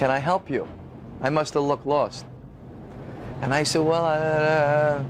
Can I help you? I must have looked lost. And I said, well,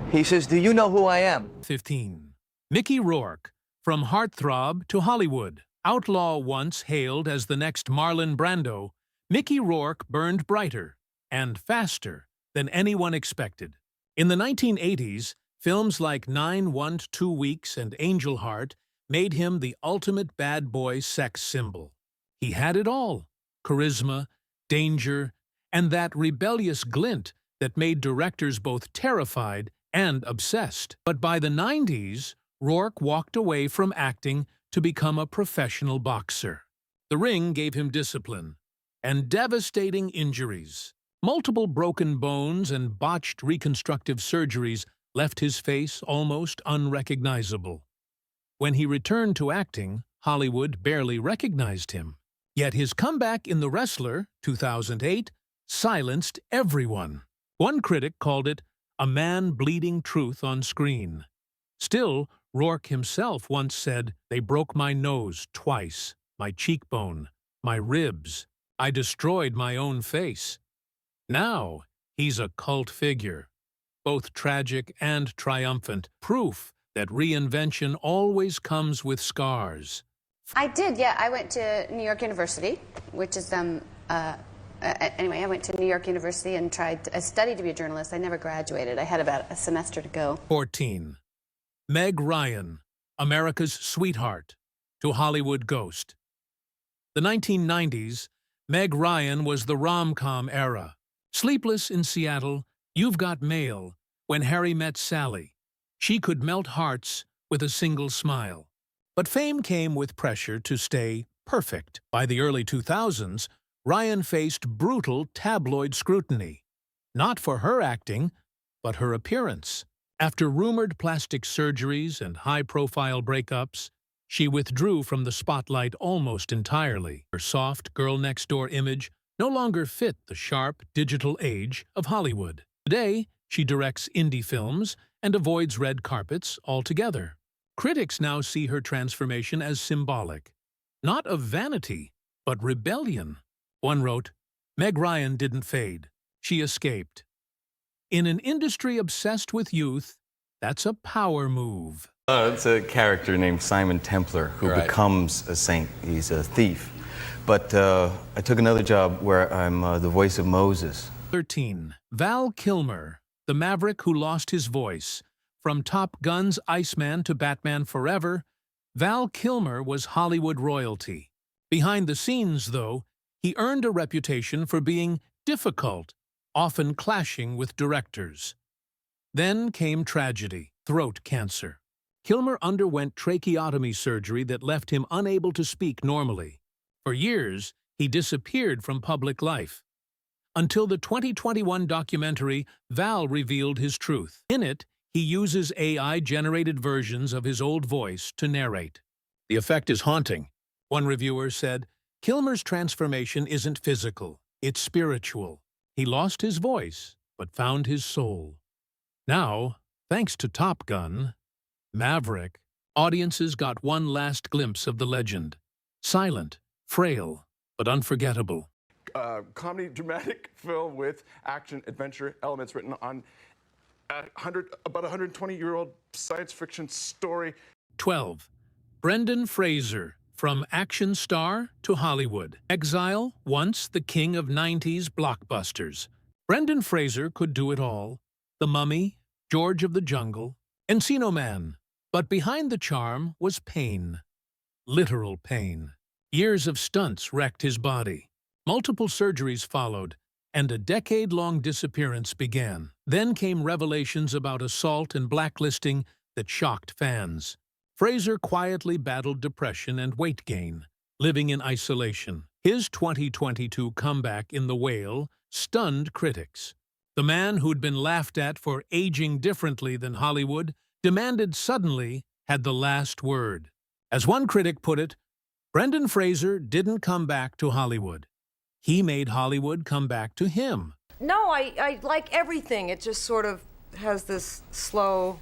he says, do you know who I am? 15. Mickey Rourke, from heartthrob to Hollywood. Outlaw once hailed as the next Marlon Brando, Mickey Rourke burned brighter and faster than anyone expected. In the 1980s, films like 912 Weeks and Angel Heart made him the ultimate bad boy sex symbol. He had it all: charisma, danger, and that rebellious glint that made directors both terrified and obsessed. But by the 90s, Rourke walked away from acting to become a professional boxer. The ring gave him discipline and devastating injuries. Multiple broken bones and botched reconstructive surgeries left his face almost unrecognizable. When he returned to acting, Hollywood barely recognized him. Yet his comeback in The Wrestler, 2008, silenced everyone. One critic called it a man bleeding truth on screen. Still, Rourke himself once said, "They broke my nose twice, my cheekbone, my ribs. I destroyed my own face." Now, he's a cult figure, both tragic and triumphant, proof that reinvention always comes with scars. I did, yeah. I went to New York University, which is, anyway, I went to New York University and studied to be a journalist. I never graduated. I had about a semester to go. 14. Meg Ryan, America's sweetheart to Hollywood ghost. The 1990s, Meg Ryan was the rom-com era. Sleepless in Seattle, You've Got Mail, When Harry Met Sally. She could melt hearts with a single smile. But fame came with pressure to stay perfect. By the early 2000s, Ryan faced brutal tabloid scrutiny. Not for her acting, but her appearance. After rumored plastic surgeries and high-profile breakups, she withdrew from the spotlight almost entirely. Her soft, girl-next-door image no longer fit the sharp, digital age of Hollywood. Today, she directs indie films and avoids red carpets altogether. Critics now see her transformation as symbolic, not of vanity, but rebellion. One wrote, "Meg Ryan didn't fade. She escaped." In an industry obsessed with youth, that's a power move. It's a character named Simon Templar who becomes a saint. He's a thief. But I took another job where I'm the voice of Moses. 13. Val Kilmer, the maverick who lost his voice. From Top Gun's Iceman to Batman Forever, Val Kilmer was Hollywood royalty. Behind the scenes, though, he earned a reputation for being difficult, often clashing with directors. Then came tragedy: throat cancer. Kilmer underwent tracheotomy surgery that left him unable to speak normally. For years, he disappeared from public life. Until the 2021 documentary, Val revealed his truth. In it, he uses AI-generated versions of his old voice to narrate. The effect is haunting. One reviewer said, "Kilmer's transformation isn't physical, it's spiritual. He lost his voice, but found his soul." Now, thanks to Top Gun, Maverick, audiences got one last glimpse of the legend. Silent, frail, but unforgettable. Comedy, dramatic film with action, adventure elements written on about a 120-year-old science fiction story. 12. Brendan Fraser, from action star to Hollywood. Exile, once the king of 90s blockbusters. Brendan Fraser could do it all. The Mummy, George of the Jungle, Encino Man. But behind the charm was pain. Literal pain. Years of stunts wrecked his body. Multiple surgeries followed, and a decade-long disappearance began. Then came revelations about assault and blacklisting that shocked fans. Fraser quietly battled depression and weight gain, living in isolation. His 2022 comeback in The Whale stunned critics. The man who'd been laughed at for aging differently than Hollywood demanded suddenly had the last word. As one critic put it, Brendan Fraser didn't come back to Hollywood. He made Hollywood come back to him. No, I like everything. It just sort of has this slow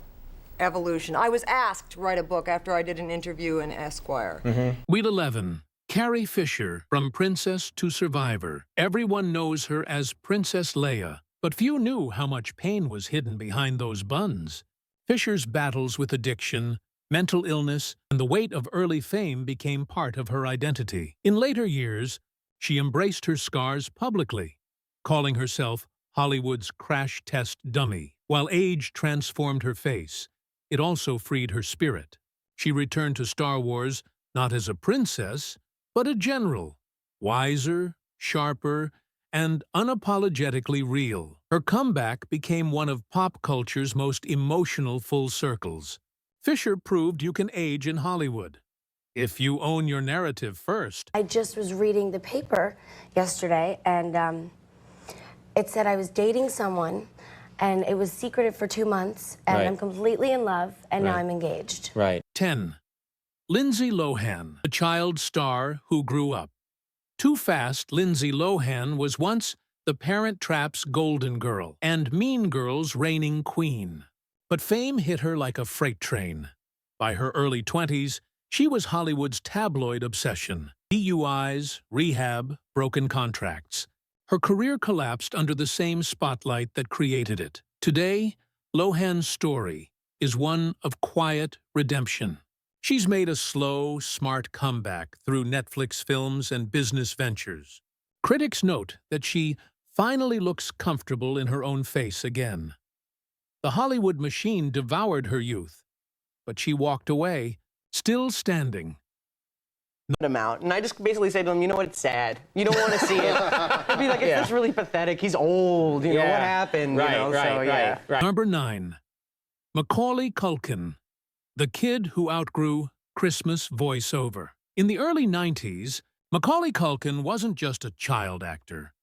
evolution. I was asked to write a book after I did an interview in Esquire. Wheel 11. Carrie Fisher, from Princess to Survivor. Everyone knows her as Princess Leia, but few knew how much pain was hidden behind those buns. Fisher's battles with addiction, mental illness, and the weight of early fame became part of her identity. In later years, she embraced her scars publicly, calling herself Hollywood's crash test dummy. While age transformed her face, it also freed her spirit. She returned to Star Wars not as a princess, but a general, wiser, sharper, and unapologetically real. Her comeback became one of pop culture's most emotional full circles. Fisher proved you can age in Hollywood, if you own your narrative first. I just was reading the paper yesterday, and it said I was dating someone, and it was secretive for 2 months, and Right. I'm completely in love, and now Right. I'm engaged. Right. 10. Lindsay Lohan, a child star who grew up. Too Fast, Lindsay Lohan was once The Parent Trap's golden girl and Mean Girl's reigning queen. But fame hit her like a freight train. By her early 20s, she was Hollywood's tabloid obsession. DUIs, rehab, broken contracts. Her career collapsed under the same spotlight that created it. Today, Lohan's story is one of quiet redemption. She's made a slow, smart comeback through Netflix films and business ventures. Critics note that she finally looks comfortable in her own face again. The Hollywood machine devoured her youth, but she walked away, still standing. Him out, and I just basically say to him, you know what, it's sad. You don't want to see it. I'd be like, it's just really pathetic. He's old. You know, what happened? Right, you know, right, so, right, yeah. right. Number 9. Macaulay Culkin, the kid who outgrew Christmas voiceover. In the early 90s, Macaulay Culkin wasn't just a child actor.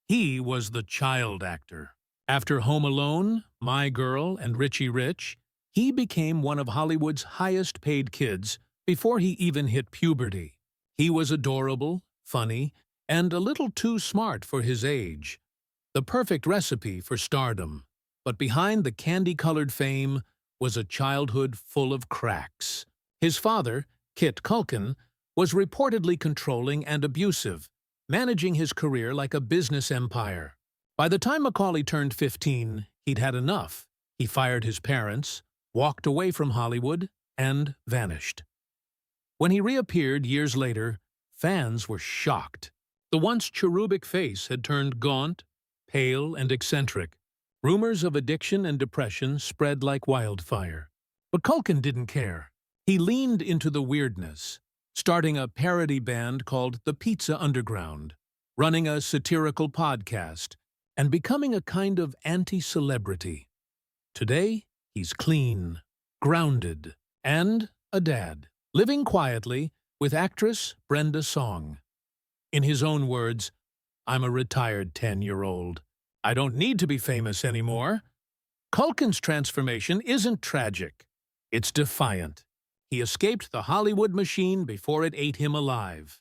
He was the child actor. After Home Alone, My Girl, and Richie Rich, he became one of Hollywood's highest-paid kids before he even hit puberty. He was adorable, funny, and a little too smart for his age. The perfect recipe for stardom. But behind the candy-colored fame was a childhood full of cracks. His father, Kit Culkin, was reportedly controlling and abusive, managing his career like a business empire. By the time Macaulay turned 15, he'd had enough. He fired his parents, walked away from Hollywood, and vanished. When he reappeared years later, fans were shocked. The once cherubic face had turned gaunt, pale, and eccentric. Rumors of addiction and depression spread like wildfire. But Culkin didn't care. He leaned into the weirdness, starting a parody band called the Pizza Underground, running a satirical podcast, and becoming a kind of anti-celebrity. Today, he's clean, grounded, and a dad, living quietly with actress Brenda Song. In his own words, "I'm a retired 10-year-old. I don't need to be famous anymore." Culkin's transformation isn't tragic. It's defiant. He escaped the Hollywood machine before it ate him alive.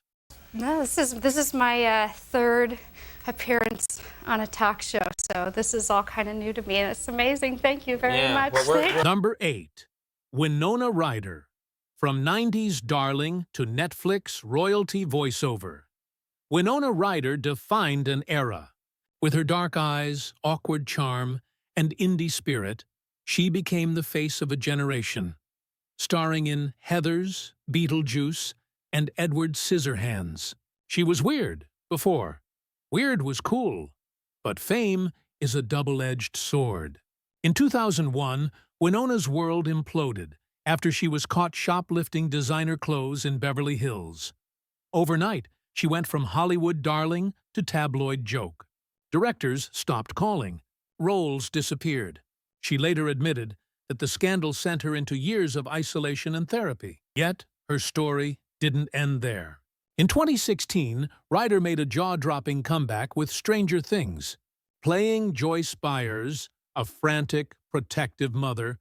No, this is my third appearance on a talk show, so this is all kind of new to me, and it's amazing. Thank you very much. Number 8. Winona Ryder. From 90s darling to Netflix royalty voiceover. Winona Ryder defined an era. With her dark eyes, awkward charm, and indie spirit, she became the face of a generation. Starring in Heathers, Beetlejuice, and Edward Scissorhands. She was weird before. Weird was cool. But fame is a double-edged sword. In 2001, Winona's world imploded after she was caught shoplifting designer clothes in Beverly Hills. Overnight, she went from Hollywood darling to tabloid joke. Directors stopped calling. Roles disappeared. She later admitted that the scandal sent her into years of isolation and therapy. Yet, her story didn't end there. In 2016, Ryder made a jaw-dropping comeback with Stranger Things. Playing Joyce Byers, a frantic, protective mother,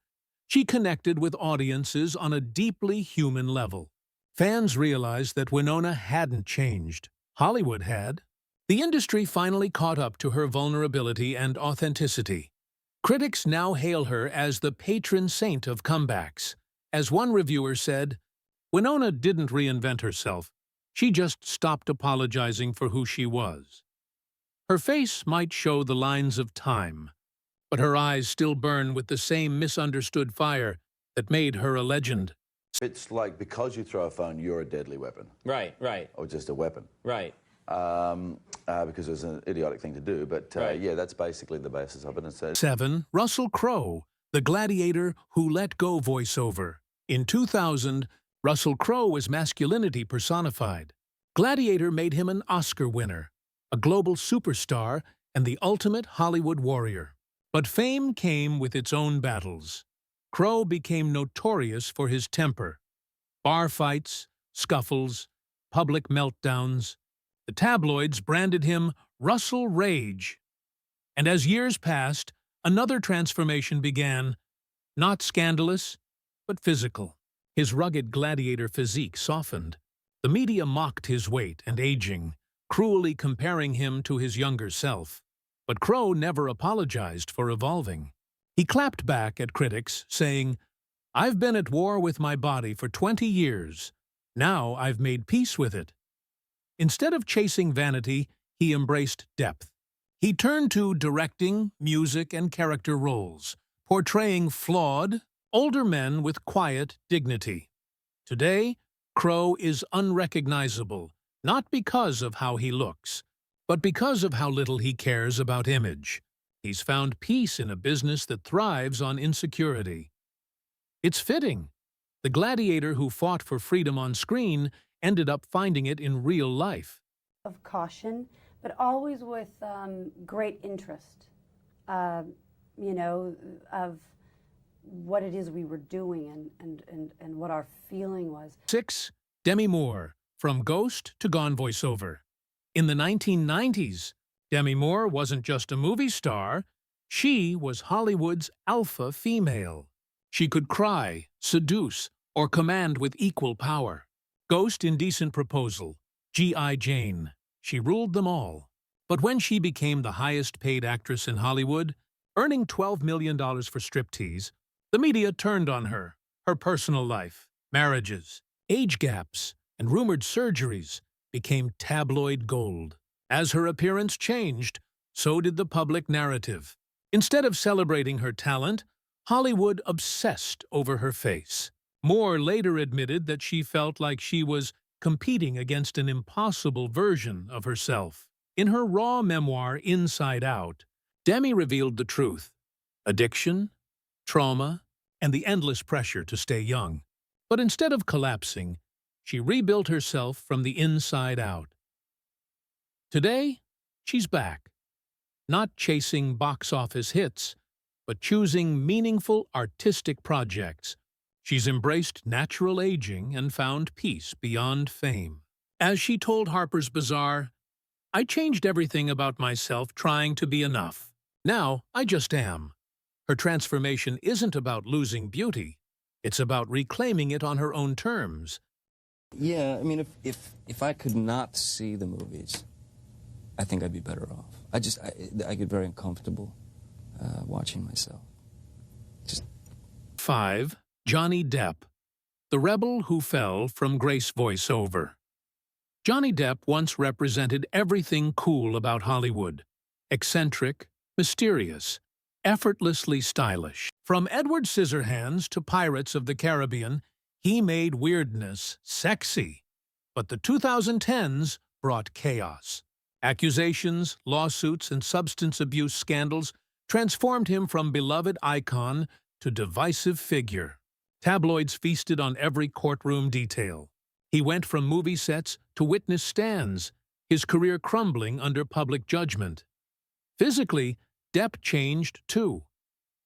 she connected with audiences on a deeply human level. Fans realized that Winona hadn't changed. Hollywood had. The industry finally caught up to her vulnerability and authenticity. Critics now hail her as the patron saint of comebacks. As one reviewer said, Winona didn't reinvent herself. She just stopped apologizing for who she was. Her face might show the lines of time, but her eyes still burn with the same misunderstood fire that made her a legend. It's like because you throw a phone, you're a deadly weapon. Right, right. Or just a weapon. Right. Because it's an idiotic thing to do. But Right. yeah, that's basically the basis of it. And so 7. Russell Crowe, the gladiator who let go voiceover. In 2000, Russell Crowe was masculinity personified. Gladiator made him an Oscar winner, a global superstar, and the ultimate Hollywood warrior. But fame came with its own battles. Crowe became notorious for his temper. Bar fights, scuffles, public meltdowns. The tabloids branded him Russell Rage. And as years passed, another transformation began, not scandalous, but physical. His rugged gladiator physique softened. The media mocked his weight and aging, cruelly comparing him to his younger self. But Crowe never apologized for evolving. He clapped back at critics, saying, "I've been at war with my body for 20 years. Now I've made peace with it." Instead of chasing vanity, he embraced depth. He turned to directing, music, and character roles, portraying flawed, older men with quiet dignity. Today, Crowe is unrecognizable, not because of how he looks, but because of how little he cares about image. He's found peace in a business that thrives on insecurity. It's fitting. The gladiator who fought for freedom on screen ended up finding it in real life. Of caution, but always with great interest, you know, of what it is we were doing and what our feeling was. 6. Demi Moore, from Ghost to Gone voiceover. In the 1990s, Demi Moore wasn't just a movie star, she was Hollywood's alpha female. She could cry, seduce, or command with equal power. Ghost, Indecent Proposal, G.I. Jane. She ruled them all. But when she became the highest-paid actress in Hollywood, earning $12 million for striptease, the media turned on her, her personal life, marriages, age gaps, and rumored surgeries became tabloid gold. As her appearance changed, so did the public narrative. Instead of celebrating her talent, Hollywood obsessed over her face. Moore later admitted that she felt like she was competing against an impossible version of herself. In her raw memoir, Inside Out, Demi revealed the truth: addiction, trauma, and the endless pressure to stay young. But instead of collapsing, she rebuilt herself from the inside out. Today, she's back, not chasing box office hits, but choosing meaningful artistic projects. She's embraced natural aging and found peace beyond fame. As she told Harper's Bazaar, "I changed everything about myself trying to be enough. Now I just am." Her transformation isn't about losing beauty. It's about reclaiming it on her own terms. Yeah, I mean, if I could not see the movies, I think I'd be better off. I get very uncomfortable watching myself. 5. Johnny Depp, the rebel who fell from Grace voiceover. Johnny Depp once represented everything cool about Hollywood: eccentric, mysterious, effortlessly stylish. From Edward Scissorhands to Pirates of the Caribbean, he made weirdness sexy. But the 2010s brought chaos. Accusations, lawsuits, and substance abuse scandals transformed him from beloved icon to divisive figure. Tabloids feasted on every courtroom detail. He went from movie sets to witness stands, his career crumbling under public judgment. Physically, Depp changed too.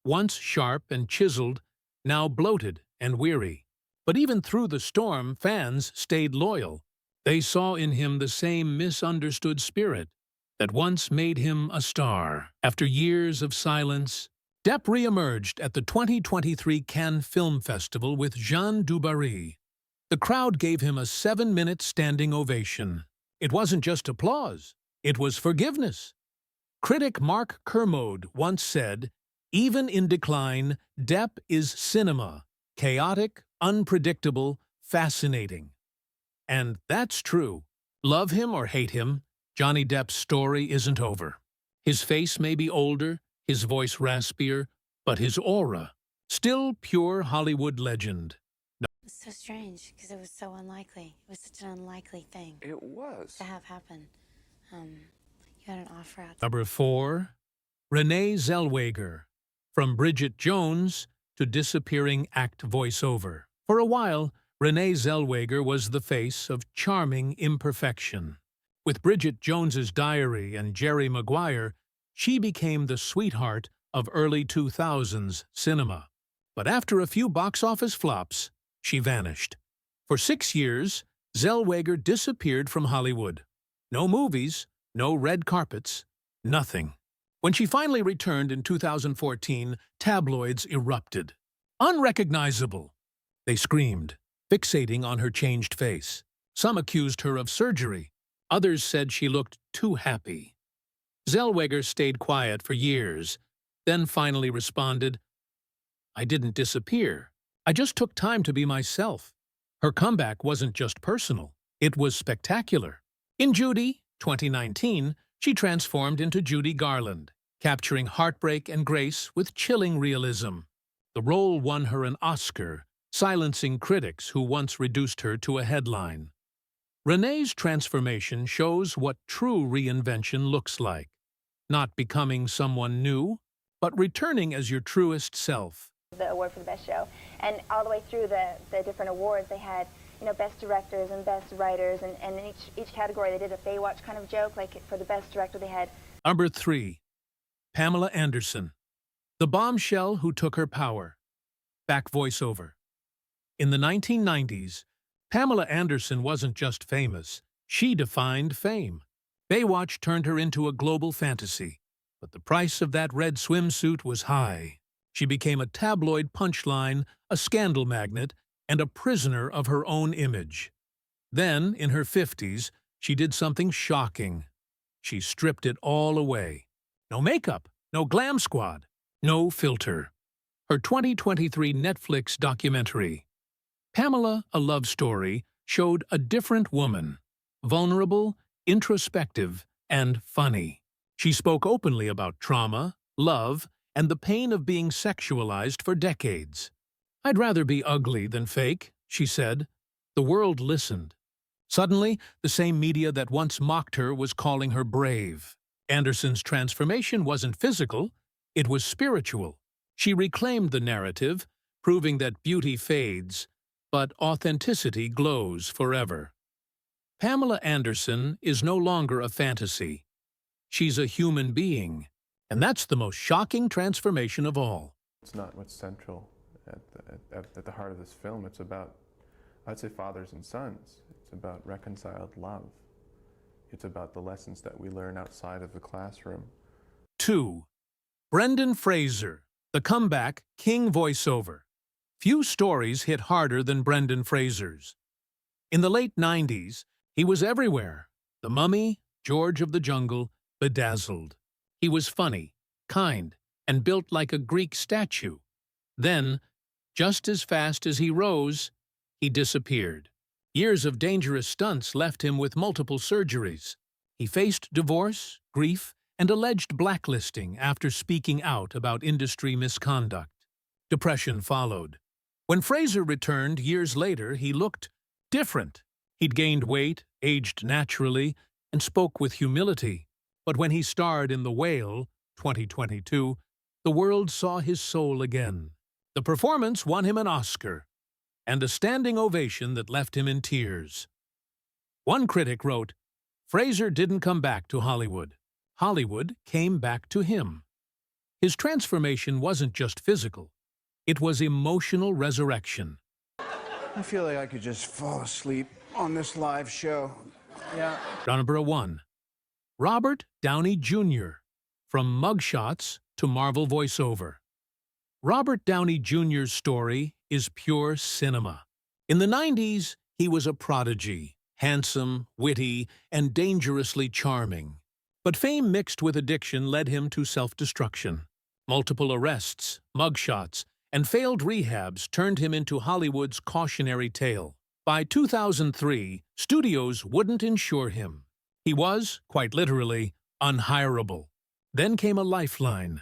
Once sharp and chiseled, now bloated and weary. But even through the storm, fans stayed loyal. They saw in him the same misunderstood spirit that once made him a star. After years of silence, Depp re-emerged at the 2023 Cannes Film Festival with Jean Dubarry. The crowd gave him a 7-minute standing ovation. It wasn't just applause, it was forgiveness. Critic Mark Kermode once said, "Even in decline, Depp is cinema, chaotic, unpredictable, fascinating." And that's true. Love him or hate him, Johnny Depp's story isn't over. His face may be older, his voice raspier, but his aura, still pure Hollywood legend. It's so strange because it was so unlikely. It was such an unlikely thing. It was. To have happen. You had an offer out. Number 4, Renee Zellweger. From Bridget Jones to disappearing act voiceover. For a while, Renee Zellweger was the face of charming imperfection. With Bridget Jones's Diary and Jerry Maguire, she became the sweetheart of early 2000s cinema. But after a few box office flops, she vanished. For 6 years, Zellweger disappeared from Hollywood. No movies, no red carpets, nothing. When she finally returned in 2014, tabloids erupted. Unrecognizable, they screamed, fixating on her changed face. Some accused her of surgery. Others said she looked too happy. Zellweger stayed quiet for years, then finally responded, "I didn't disappear. I just took time to be myself." Her comeback wasn't just personal, it was spectacular. In Judy, 2019, she transformed into Judy Garland, capturing heartbreak and grace with chilling realism. The role won her an Oscar, silencing critics who once reduced her to a headline. Renee's transformation shows what true reinvention looks like. Not becoming someone new, but returning as your truest self. The award for the best show, and all the way through the different awards, they had, best directors and best writers, and in each category they did a Baywatch kind of joke. Like for the best director, they had. Number 3, Pamela Anderson. The bombshell who took her power. Back voiceover. In the 1990s, Pamela Anderson wasn't just famous, she defined fame. Baywatch turned her into a global fantasy, but the price of that red swimsuit was high. She became a tabloid punchline, a scandal magnet, and a prisoner of her own image. Then, in her 50s, she did something shocking. She stripped it all away. No makeup, no glam squad, no filter. Her 2023 Netflix documentary, Pamela, A Love Story, showed a different woman, vulnerable, introspective, and funny. She spoke openly about trauma, love, and the pain of being sexualized for decades. "I'd rather be ugly than fake," she said. The world listened. Suddenly, the same media that once mocked her was calling her brave. Anderson's transformation wasn't physical, it was spiritual. She reclaimed the narrative, proving that beauty fades, but authenticity glows forever. Pamela Anderson is no longer a fantasy. She's a human being, and that's the most shocking transformation of all. It's not what's central at the heart of this film. It's about, I'd say, fathers and sons. It's about reconciled love. It's about the lessons that we learn outside of the classroom. 2. Brendan Fraser, the comeback king voiceover. Few stories hit harder than Brendan Fraser's. In the late 90s, he was everywhere. The Mummy, George of the Jungle, Bedazzled. He was funny, kind, and built like a Greek statue. Then, just as fast as he rose, he disappeared. Years of dangerous stunts left him with multiple surgeries. He faced divorce, grief, and alleged blacklisting after speaking out about industry misconduct. Depression followed. When Fraser returned years later, he looked different. He'd gained weight, aged naturally, and spoke with humility. But when he starred in The Whale, 2022, the world saw his soul again. The performance won him an Oscar, and a standing ovation that left him in tears. One critic wrote, "Fraser didn't come back to Hollywood. Hollywood came back to him." His transformation wasn't just physical. It was emotional resurrection. I feel like I could just fall asleep on this live show. Yeah. Number 1. Robert Downey Jr. From mugshots to Marvel voiceover. Robert Downey Jr.'s story is pure cinema. In the 90s, he was a prodigy, handsome, witty, and dangerously charming. But fame mixed with addiction led him to self-destruction. Multiple arrests, mugshots, and failed rehabs turned him into Hollywood's cautionary tale. By 2003, studios wouldn't insure him. He was, quite literally, unhireable. Then came a lifeline,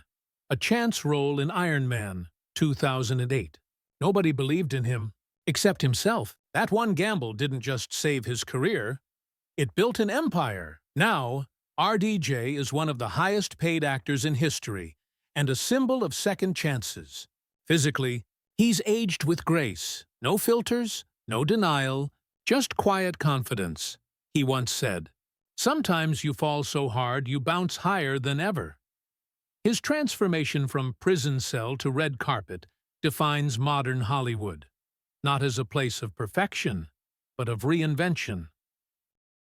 a chance role in Iron Man, 2008. Nobody believed in him, except himself. That one gamble didn't just save his career, it built an empire. Now, RDJ is one of the highest-paid actors in history and a symbol of second chances. Physically, he's aged with grace. No filters, no denial, just quiet confidence. He once said, "Sometimes you fall so hard you bounce higher than ever." His transformation from prison cell to red carpet defines modern Hollywood, not as a place of perfection, but of reinvention.